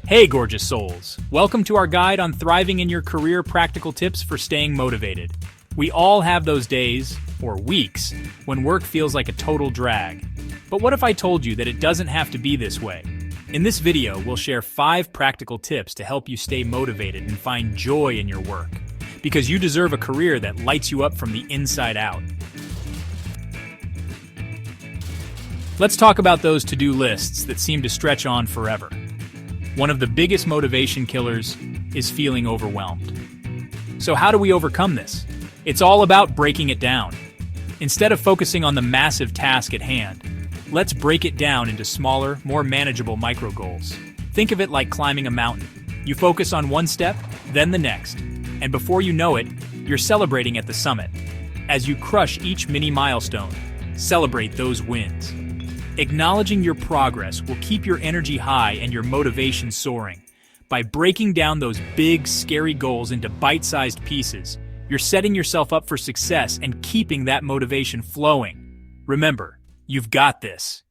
Hey, gorgeous souls! Welcome to our guide on thriving in your career practical tips for staying motivated. We all have those days, or weeks, when work feels like a total drag. But what if I told you that it doesn't have to be this way? In this video, we'll share 5 practical tips to help you stay motivated and find joy in your work. Because you deserve a career that lights you up from the inside out. Let's talk about those to-do lists that seem to stretch on forever. One of the biggest motivation killers is feeling overwhelmed. So how do we overcome this? It's all about breaking it down. Instead of focusing on the massive task at hand, let's break it down into smaller, more manageable micro goals. Think of it like climbing a mountain. You focus on one step, then the next, and before you know it, you're celebrating at the summit. As you crush each mini milestone, celebrate those wins. Acknowledging your progress will keep your energy high and your motivation soaring. By breaking down those big, scary goals into bite-sized pieces, you're setting yourself up for success and keeping that motivation flowing. Remember, you've got this.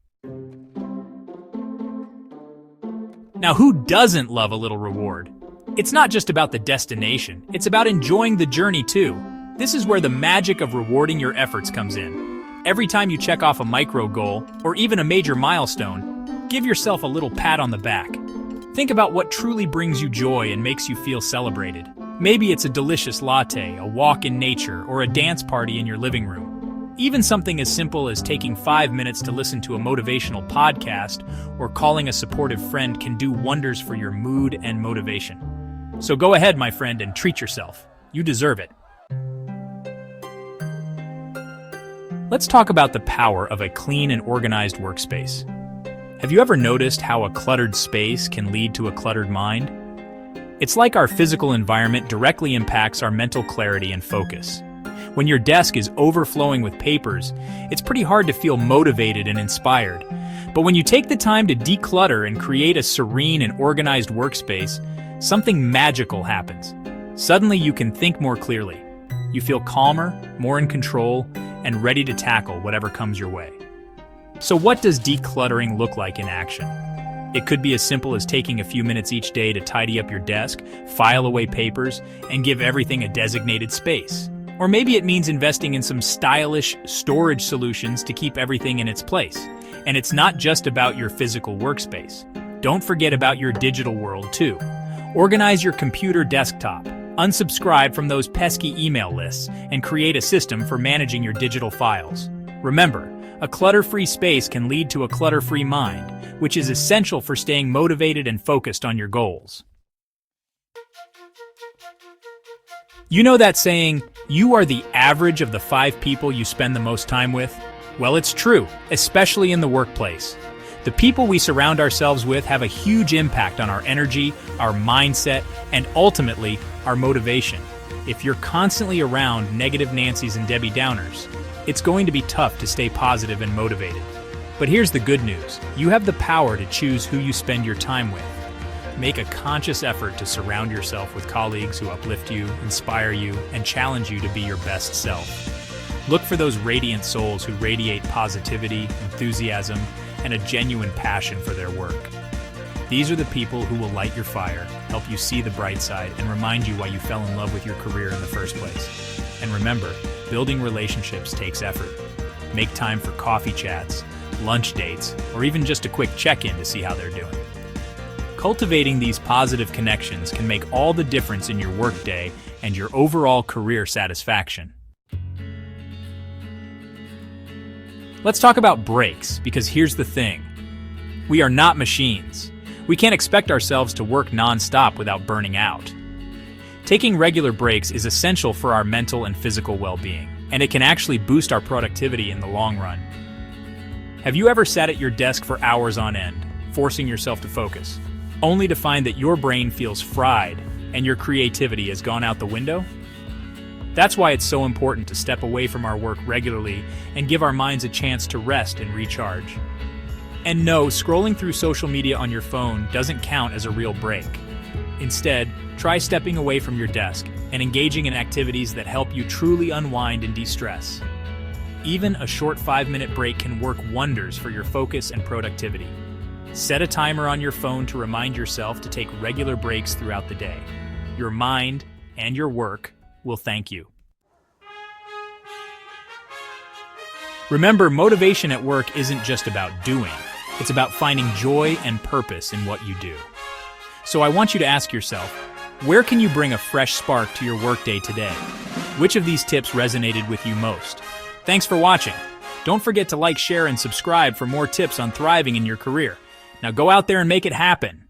Now, who doesn't love a little reward? It's not just about the destination, it's about enjoying the journey too. This is where the magic of rewarding your efforts comes in. Every time you check off a micro goal, or even a major milestone, give yourself a little pat on the back. Think about what truly brings you joy and makes you feel celebrated. Maybe it's a delicious latte, a walk in nature, or a dance party in your living room. Even something as simple as taking 5 minutes to listen to a motivational podcast or calling a supportive friend can do wonders for your mood and motivation. So go ahead, my friend, and treat yourself. You deserve it. Let's talk about the power of a clean and organized workspace. Have you ever noticed how a cluttered space can lead to a cluttered mind? It's like our physical environment directly impacts our mental clarity and focus. When your desk is overflowing with papers, it's pretty hard to feel motivated and inspired. But when you take the time to declutter and create a serene and organized workspace, something magical happens. Suddenly you can think more clearly. You feel calmer, more in control, and ready to tackle whatever comes your way. So what does decluttering look like in action? It could be as simple as taking a few minutes each day to tidy up your desk, file away papers, and give everything a designated space. Or maybe it means investing in some stylish storage solutions to keep everything in its place. And it's not just about your physical workspace. Don't forget about your digital world too. Organize your computer desktop. Unsubscribe from those pesky email lists and create a system for managing your digital files. Remember, a clutter-free space can lead to a clutter-free mind, which is essential for staying motivated and focused on your goals. You know that saying, you are the average of the 5 people you spend the most time with? Well, it's true, especially in the workplace. The people we surround ourselves with have a huge impact on our energy, our mindset, and ultimately, our motivation. If you're constantly around negative Nancys and Debbie Downers, it's going to be tough to stay positive and motivated. But here's the good news. You have the power to choose who you spend your time with. Make a conscious effort to surround yourself with colleagues who uplift you, inspire you, and challenge you to be your best self. Look for those radiant souls who radiate positivity, enthusiasm, and a genuine passion for their work. These are the people who will light your fire, help you see the bright side, and remind you why you fell in love with your career in the first place. And remember, building relationships takes effort. Make time for coffee chats, lunch dates, or even just a quick check-in to see how they're doing. Cultivating these positive connections can make all the difference in your workday and your overall career satisfaction. Let's talk about breaks, because here's the thing. We are not machines. We can't expect ourselves to work non-stop without burning out. Taking regular breaks is essential for our mental and physical well-being, and it can actually boost our productivity in the long run. Have you ever sat at your desk for hours on end, forcing yourself to focus, only to find that your brain feels fried and your creativity has gone out the window? That's why it's so important to step away from our work regularly and give our minds a chance to rest and recharge. And no, scrolling through social media on your phone doesn't count as a real break. Instead, try stepping away from your desk and engaging in activities that help you truly unwind and de-stress. Even a short 5-minute break can work wonders for your focus and productivity. Set a timer on your phone to remind yourself to take regular breaks throughout the day. Your mind and your work will thank you. Remember, motivation at work isn't just about doing. It's about finding joy and purpose in what you do. So I want you to ask yourself, where can you bring a fresh spark to your workday today? Which of these tips resonated with you most? Thanks for watching. Don't forget to like, share, and subscribe for more tips on thriving in your career. Now go out there and make it happen.